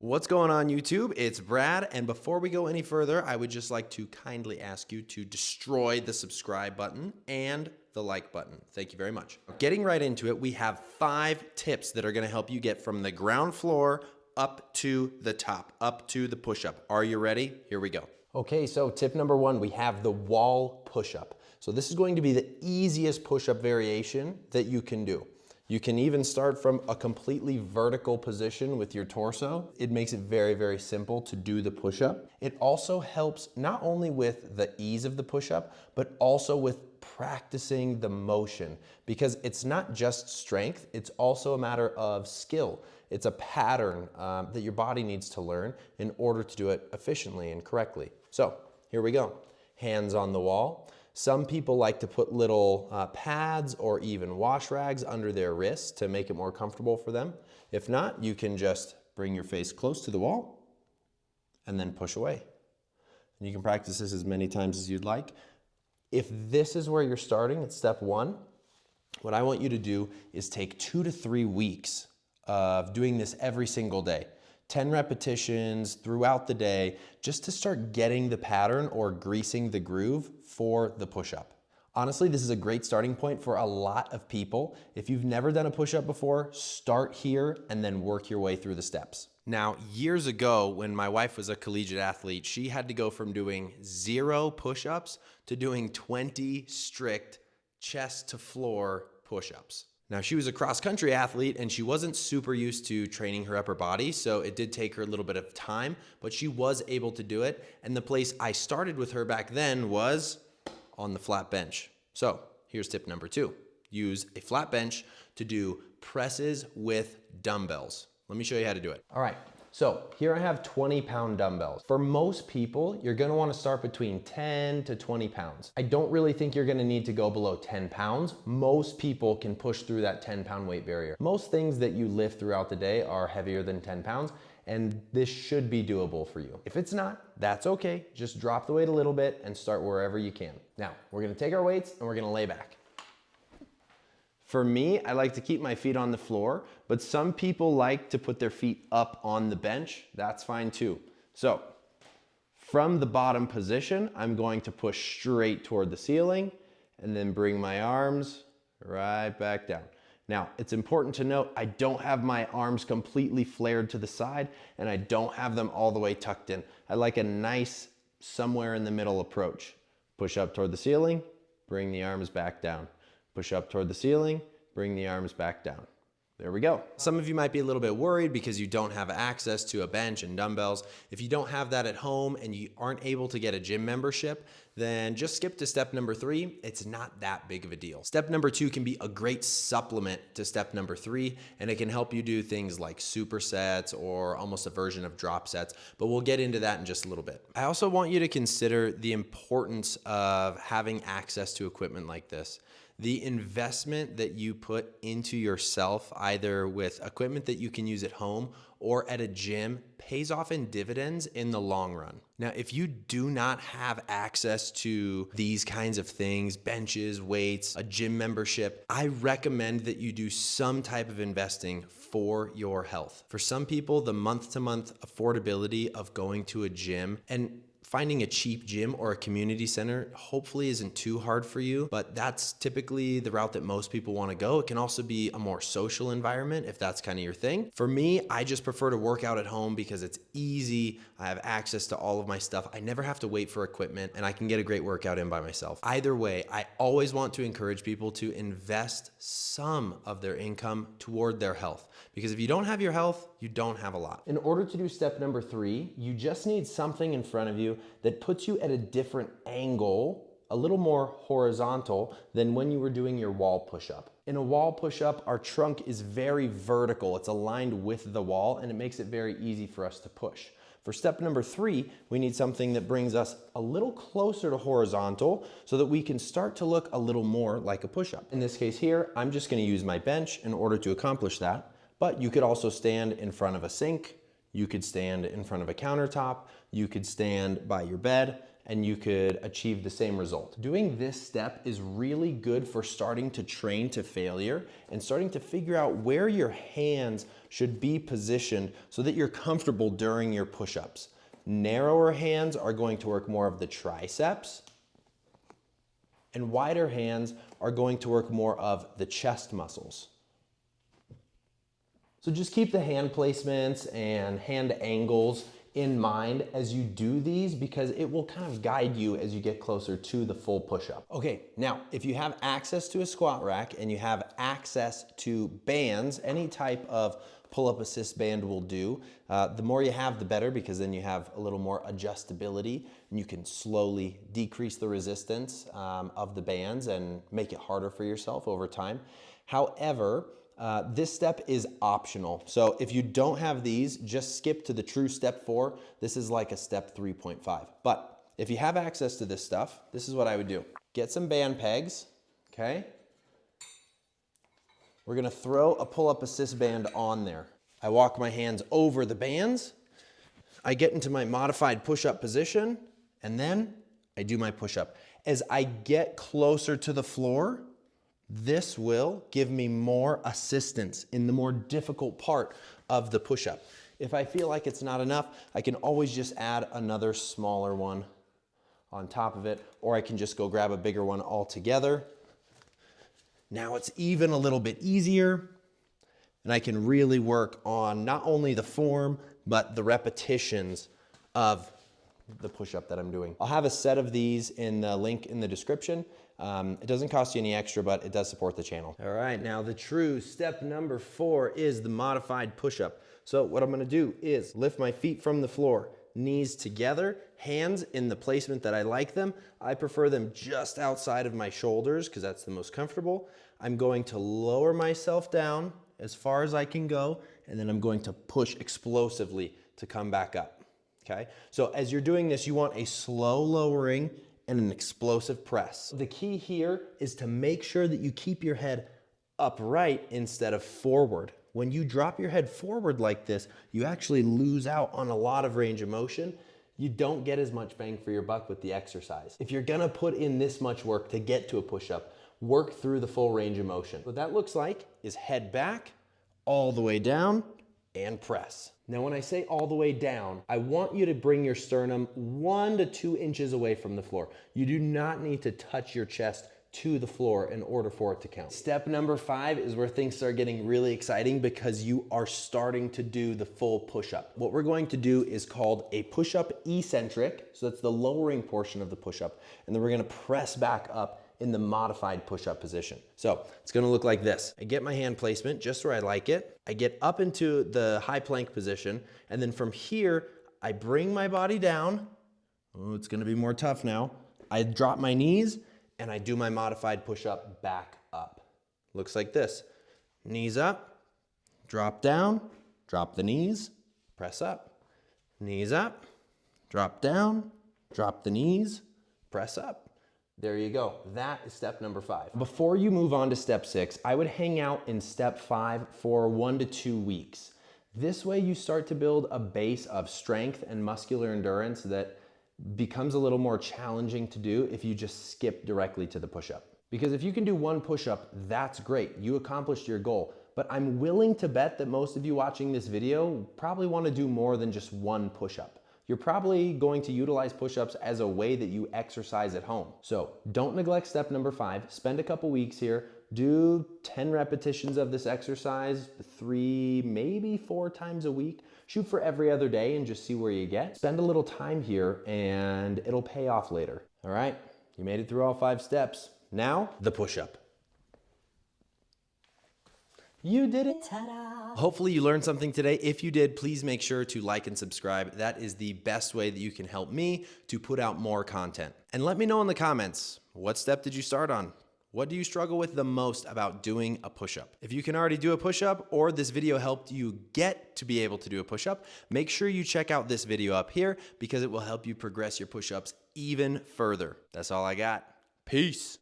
What's going on YouTube? It's Brad, and before we go any further, I would just like to kindly ask you to destroy the subscribe button and the like button. Thank you very much. Getting right into it, we have 5 tips that are gonna help you get from the ground floor up to the top, up to the push-up. Are you ready? Here we go. Okay, so tip number 1, we have the wall push-up. So this is going to be the easiest push-up variation that you can do. You can even start from a completely vertical position with your torso. It makes it very, very simple to do the push-up. It also helps not only with the ease of the push-up, but also with practicing the motion, because it's not just strength, it's also a matter of skill. It's a pattern that your body needs to learn in order to do it efficiently and correctly. So here we go. Hands on the wall. Some people like to put little pads or even wash rags under their wrists to make it more comfortable for them. If not, you can just bring your face close to the wall and then push away. And you can practice this as many times as you'd like. If this is where you're starting at step 1, what I want you to do is take 2 to 3 weeks of doing this every single day. 10 repetitions throughout the day, just to start getting the pattern or greasing the groove for the push-up. Honestly, this is a great starting point for a lot of people. If you've never done a push-up before, start here and then work your way through the steps. Now, years ago, when my wife was a collegiate athlete, she had to go from doing 0 push-ups to doing 20 strict chest to floor push-ups. Now, she was a cross-country athlete and she wasn't super used to training her upper body, so it did take her a little bit of time, but she was able to do it. And the place I started with her back then was on the flat bench. So here's tip number 2. Use a flat bench to do presses with dumbbells. Let me show you how to do it. All right. So here I have 20-pound dumbbells. For most people, you're gonna wanna start between 10 to 20 pounds. I don't really think you're gonna need to go below 10 pounds. Most people can push through that 10-pound weight barrier. Most things that you lift throughout the day are heavier than 10 pounds, and this should be doable for you. If it's not, that's okay. Just drop the weight a little bit and start wherever you can. Now, we're gonna take our weights and we're gonna lay back. For me, I like to keep my feet on the floor, but some people like to put their feet up on the bench. That's fine too. So from the bottom position, I'm going to push straight toward the ceiling and then bring my arms right back down. Now, it's important to note, I don't have my arms completely flared to the side and I don't have them all the way tucked in. I like a nice somewhere in the middle approach. Push up toward the ceiling, bring the arms back down. Push up toward the ceiling, bring the arms back down. There we go. Some of you might be a little bit worried because you don't have access to a bench and dumbbells. If you don't have that at home and you aren't able to get a gym membership, then just skip to step number 3. It's not that big of a deal. Step number 2 can be a great supplement to step number 3, and it can help you do things like supersets or almost a version of drop sets, but we'll get into that in just a little bit. I also want you to consider the importance of having access to equipment like this. The investment that you put into yourself, either with equipment that you can use at home or at a gym, pays off in dividends in the long run. Now, if you do not have access to these kinds of things, benches, weights, a gym membership, I recommend that you do some type of investing for your health. For some people, the month-to-month affordability of going to a gym and finding a cheap gym or a community center hopefully isn't too hard for you, but that's typically the route that most people want to go. It can also be a more social environment if that's kind of your thing. For me, I just prefer to work out at home because it's easy. I have access to all of my stuff. I never have to wait for equipment and I can get a great workout in by myself. Either way, I always want to encourage people to invest some of their income toward their health, because if you don't have your health, you don't have a lot. In order to do step number 3, you just need something in front of you that puts you at a different angle, a little more horizontal than when you were doing your wall push-up. In a wall push-up, our trunk is very vertical. It's aligned with the wall and it makes it very easy for us to push. For step number 3, we need something that brings us a little closer to horizontal so that we can start to look a little more like a push-up. In this case here, I'm just gonna use my bench in order to accomplish that, but you could also stand in front of a sink, you could stand in front of a countertop, you could stand by your bed, and you could achieve the same result. Doing this step is really good for starting to train to failure and starting to figure out where your hands should be positioned so that you're comfortable during your push-ups. Narrower hands are going to work more of the triceps, and wider hands are going to work more of the chest muscles. So just keep the hand placements and hand angles in mind as you do these, because it will kind of guide you as you get closer to the full push-up. Okay, now if you have access to a squat rack and you have access to bands, any type of pull-up assist band will do. The more you have, the better, because then you have a little more adjustability and you can slowly decrease the resistance of the bands and make it harder for yourself over time. However, this step is optional. So if you don't have these, just skip to the true step 4. This is like a step 3.5. But if you have access to this stuff, this is what I would do. Get some band pegs, okay? We're gonna throw a pull-up assist band on there. I walk my hands over the bands. I get into my modified push-up position, and then I do my push-up. As I get closer to the floor, this will give me more assistance in the more difficult part of the push-up. If I feel like it's not enough, I can always just add another smaller one on top of it, or I can just go grab a bigger one altogether. Now it's even a little bit easier, and I can really work on not only the form, but the repetitions of the push-up that I'm doing. I'll have a set of these in the link in the description. It doesn't cost you any extra, but it does support the channel. All right, now the true step number 4 is the modified push-up. So what I'm gonna do is lift my feet from the floor, knees together, hands in the placement that I like them. I prefer them just outside of my shoulders because that's the most comfortable. I'm going to lower myself down as far as I can go, and then I'm going to push explosively to come back up, okay? So as you're doing this, you want a slow lowering and an explosive press. The key here is to make sure that you keep your head upright instead of forward. When you drop your head forward like this, you actually lose out on a lot of range of motion. You don't get as much bang for your buck with the exercise. If you're gonna put in this much work to get to a push-up, work through the full range of motion. What that looks like is head back, all the way down, and press. Now when I say all the way down, I want you to bring your sternum 1 to 2 inches away from the floor. You do not need to touch your chest to the floor in order for it to count. Step number 5 is where things start getting really exciting because you are starting to do the full push-up. What we're going to do is called a push-up eccentric. So that's the lowering portion of the push-up. And then we're gonna press back up in the modified push-up position. So it's gonna look like this. I get my hand placement just where I like it. I get up into the high plank position. And then from here, I bring my body down. Oh, it's gonna be more tough now. I drop my knees and I do my modified push-up back up. Looks like this. Knees up, drop down, drop the knees, press up. Knees up, drop down, drop the knees, press up. There you go. That is step number 5. Before you move on to step 6, I would hang out in step 5 for 1 to 2 weeks. This way you start to build a base of strength and muscular endurance that becomes a little more challenging to do if you just skip directly to the push-up. Because if you can do 1 push-up, that's great. You accomplished your goal. But I'm willing to bet that most of you watching this video probably want to do more than just 1 push-up. You're probably going to utilize push-ups as a way that you exercise at home. So don't neglect step number 5. Spend a couple weeks here. Do 10 repetitions of this exercise 3, maybe 4 times a week. Shoot for every other day and just see where you get. Spend a little time here and it'll pay off later. All right, you made it through all 5 steps. Now, the push-up. You did it. Ta-da. Hopefully you learned something today. If you did, please make sure to like and subscribe. That is the best way that you can help me to put out more content. And let me know in the comments, what step did you start on? What do you struggle with the most about doing a push-up? If you can already do a push-up or this video helped you get to be able to do a push-up, make sure you check out this video up here because it will help you progress your push-ups even further. That's all I got. Peace.